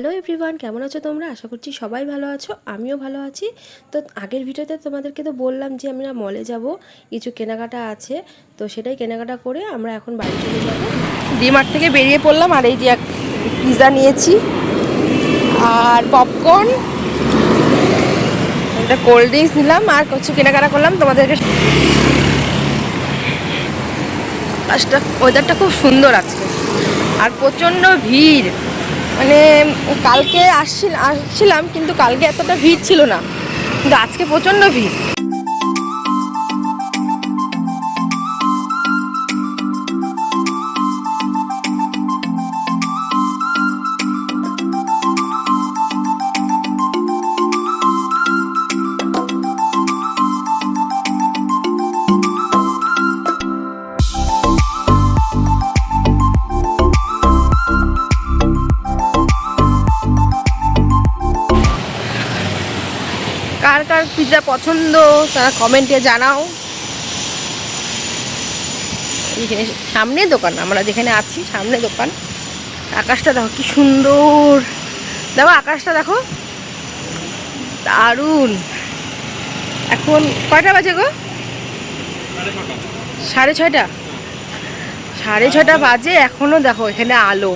Hello everyone, কেমন আছো তোমরা? আশা করছি সবাই ভালো আছো, আমিও ভালো আছি। তো আগের ভিডিওতে তোমাদেরকে তো বললাম যে আমরা মলে যাব, কিছু কেনাকাটা আছে, তো সেটাই কেনাকাটা করে আমরা এখন বাড়ি চলে যাব। ডিমার্ট থেকে বেরিয়ে পড়লাম, আর এই যে এক পিৎজা নিয়েছি আর পপকর্ন, একটা কোল্ড ড্রিঙ্কস নিলাম আর কিছু কেনাকাটা করলাম তোমাদেরকে। ওয়েদারটা খুব সুন্দর আছে আর প্রচণ্ড ভিড়, মানে কালকে আসছিলাম কিন্তু কালকে এতটা ভিড় ছিল না, কিন্তু আজকে প্রচণ্ড ভিড়। কার কার পিৎজা পছন্দ তারা কমেন্টে জানাও। এখানে সামনে দোকান, আমরা যেখানে আছি সামনে দোকান। আকাশটা দেখো কি সুন্দর, দেখো আকাশটা দেখো, দারুণ। এখন কয়টা বাজে গো? 6:30। 6:30 বাজে, এখনো দেখো এখানে আলো।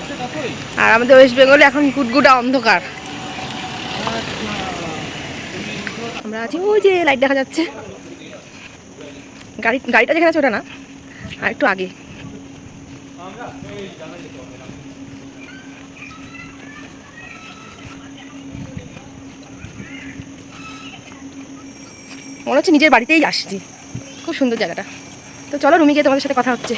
আর আমাদের ওয়েস্ট বেঙ্গলে এখন গুটগুটা অন্ধকার। আমরা আছি, ওই যে লাইট দেখা যাচ্ছে, গাড়িটা যেখানে আছে ওটা না, আর একটু আগে। মনে হচ্ছে নিজের বাড়িতেই আসছি, খুব সুন্দর জায়গাটা। তো চলো রুমে গিয়ে তোমাদের সাথে কথা হচ্ছে।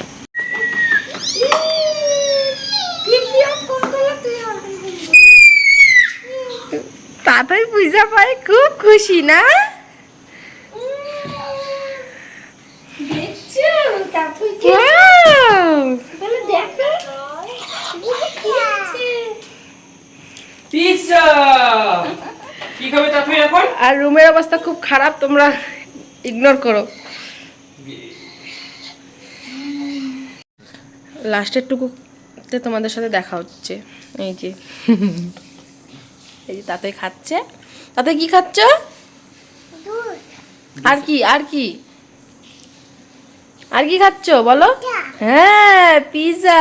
তাড়াতাড়ি পিৎজা পাই, খুব খুশি না? আর রুমের অবস্থা খুব খারাপ, তোমরা ইগনোর করো। লাস্টের টুকুতে তোমাদের সাথে দেখা হচ্ছে। এই যে এই যে তাতে খাচ্ছে। তাতে কি খাচ্ছ? আর কি আর কি আর কি খাচ্ছ বলো? হ্যাঁ, পিৎজা।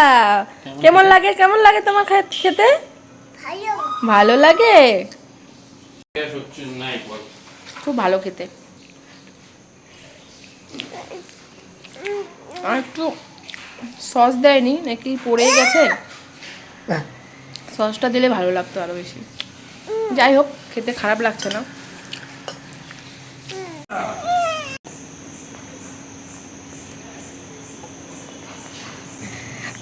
কেমন লাগে তোমার খেতে? ভালো লাগে, খুব ভালো খেতে। আর একটু সস দেয়নি নাকি, পড়ে গেছে, সসটা দিলে ভালো লাগতো আরো বেশি। যাই হোক, খেতে খারাপ লাগছে না।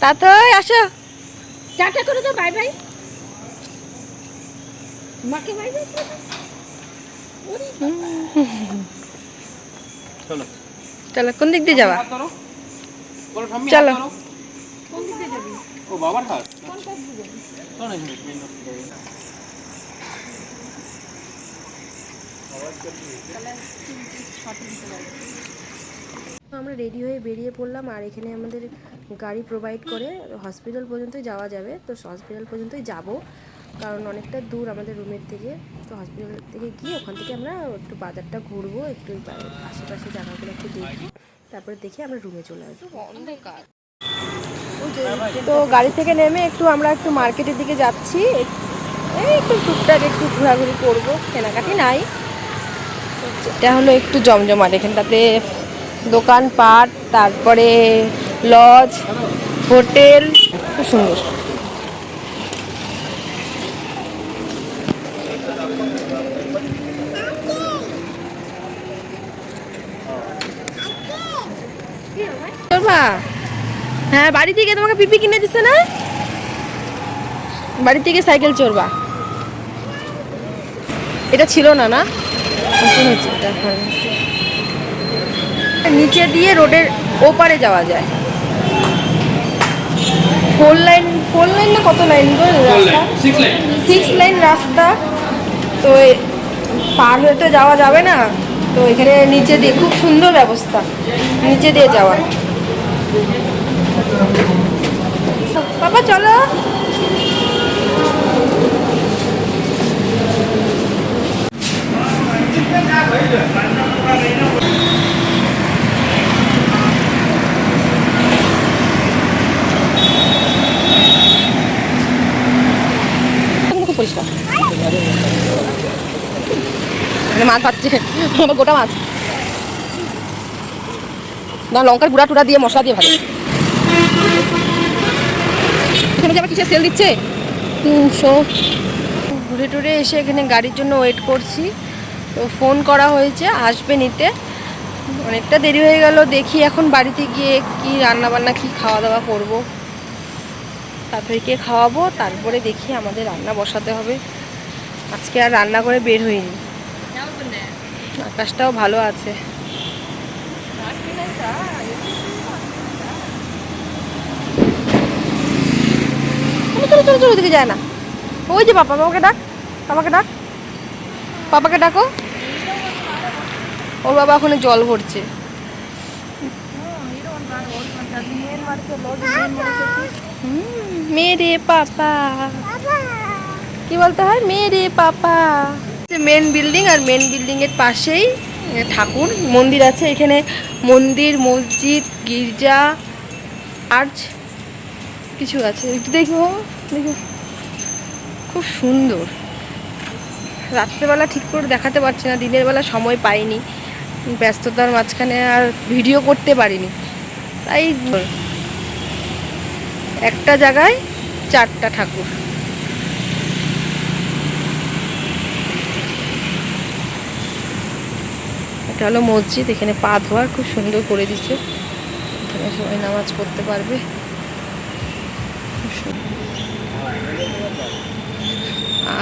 তাই আসো, টাটা করে দাও, বাই বাই। মাকে বাই বাই। চলো চলো, কোন দিক দিয়ে যাবা? চলো। কোন দিক দিয়ে যাবি? ও বাবার হাত। কোন কাজ দিবে? আমরা রেডি হয়ে বেরিয়ে পড়লাম, আর এখানে আমাদের গাড়ি প্রোভাইড করে, হসপিটাল পর্যন্তই যাওয়া যাবে। তো হসপিটাল পর্যন্তই যাব, কারণ অনেকটা দূর আমাদের রুমের থেকে। তো হসপিটাল থেকে গিয়ে ওখান থেকে আমরা একটু বাজারটা ঘুরবো, একটু আশেপাশে জায়গাগুলো একটু দেখবো, তারপরে দেখে আমরা রুমে চলে আসবো। তো গাড়ি থেকে নেমে আমরা একটু মার্কেটের দিকে যাচ্ছি, এই একটু টুকটাক একটু ঘোরাঘুরি করবো, কেনাকাটি নাই। এটা হলো একটু জমজমাট, এখানটাতে দোকানপাট, তারপরে লজ, হোটেল, খুব সুন্দর। হ্যাঁ, বাড়ি থেকে তোমাকে পিপি কিনে দিচ্ছে না? বাড়ি থেকে সাইকেল চড়বা। এটা ছিল না, না নিচে দিয়ে রোডের ওপারে যাওয়া যায়। 4 লাইন না কত লাইন গো রাস্তা? 6 লাইন রাস্তা। তো পার হতে যাওয়া যাবে না, তো এখানে নিচে দিয়ে খুব সুন্দর ব্যবস্থা, নিচে দিয়ে যাওয়া। বাবা চলো। পরিষ্কার। এখানে মাছ পাচ্ছে, গোটা মাছ না, লঙ্কার গুঁড়া টুড়া দিয়ে মশলা দিয়ে ভালো। এখানে যে আবার কিসের সেল দিচ্ছে 300। ঘুরে টুরে এসে এখানে গাড়ির জন্য ওয়েট করছি, তো ফোন করা হয়েছে আসবে নিতে। অনেকটা দেরি হয়ে গেল, দেখি এখন বাড়িতে গিয়ে কি রান্না বান্না কি খাওয়া দাওয়া করবো, তাদেরকে খাওয়াবো, তারপরে দেখি আমাদের রান্না বসাতে হবে। আজকে আর রান্না করে বের হইনি। আকাশটাও ভালো আছে। চলো চলো চলো, ওদিকে যায় না। ওই যে পাপা, বাবাকে ডাক, বাবাকে ডাক, পাপাকে ডাকো। ওর বাবা ওখানে জল ভরছে। মেরে পাপা, কি বলতে হয়, মেরে পাপা। মেন বিল্ডিং, আর মেন বিল্ডিং এর পাশেই ঠাকুর মন্দির আছে। এখানে মন্দির, মসজিদ, গির্জা, আর্চ কিছু আছে। দেখো দেখো, খুব সুন্দর। রাত্রেবেলা ঠিক করে দেখাতে পারছি না, দিনের বেলা সময় পাইনি, ব্যস্ততার মাঝখানে আর ভিডিও করতে পারিনি, তাই একটা জায়গায় 4টা ঠাকুর। এটা হলো মসজিদ, এখানে পা ধোয়ার খুব সুন্দর করে দিচ্ছে, এখানে সবাই নামাজ পড়তে পারবে।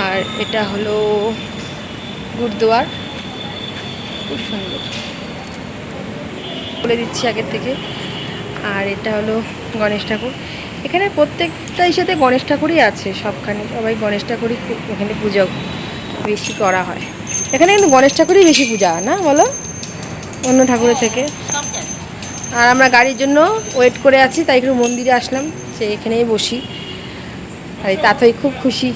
আর এটা হলো গুরুদুয়ার, খুব সুন্দর বলে দিচ্ছি আগের থেকে। আর এটা হলো গণেশ ঠাকুর। এখানে প্রত্যেকটার সাথে গণেশ ঠাকুরই আছে, সবখানে সবাই গণেশ ঠাকুরই এখানে পুজো বেশি করা হয়। এখানে কিন্তু গণেশ ঠাকুরই বেশি পূজা না, বলো, অন্য ঠাকুরের থেকে। আর আমরা গাড়ির জন্য ওয়েট করে আছি, তাই একটু মন্দিরে আসলাম, সে এখানেই বসি। আর তাতেই খুব খুশি।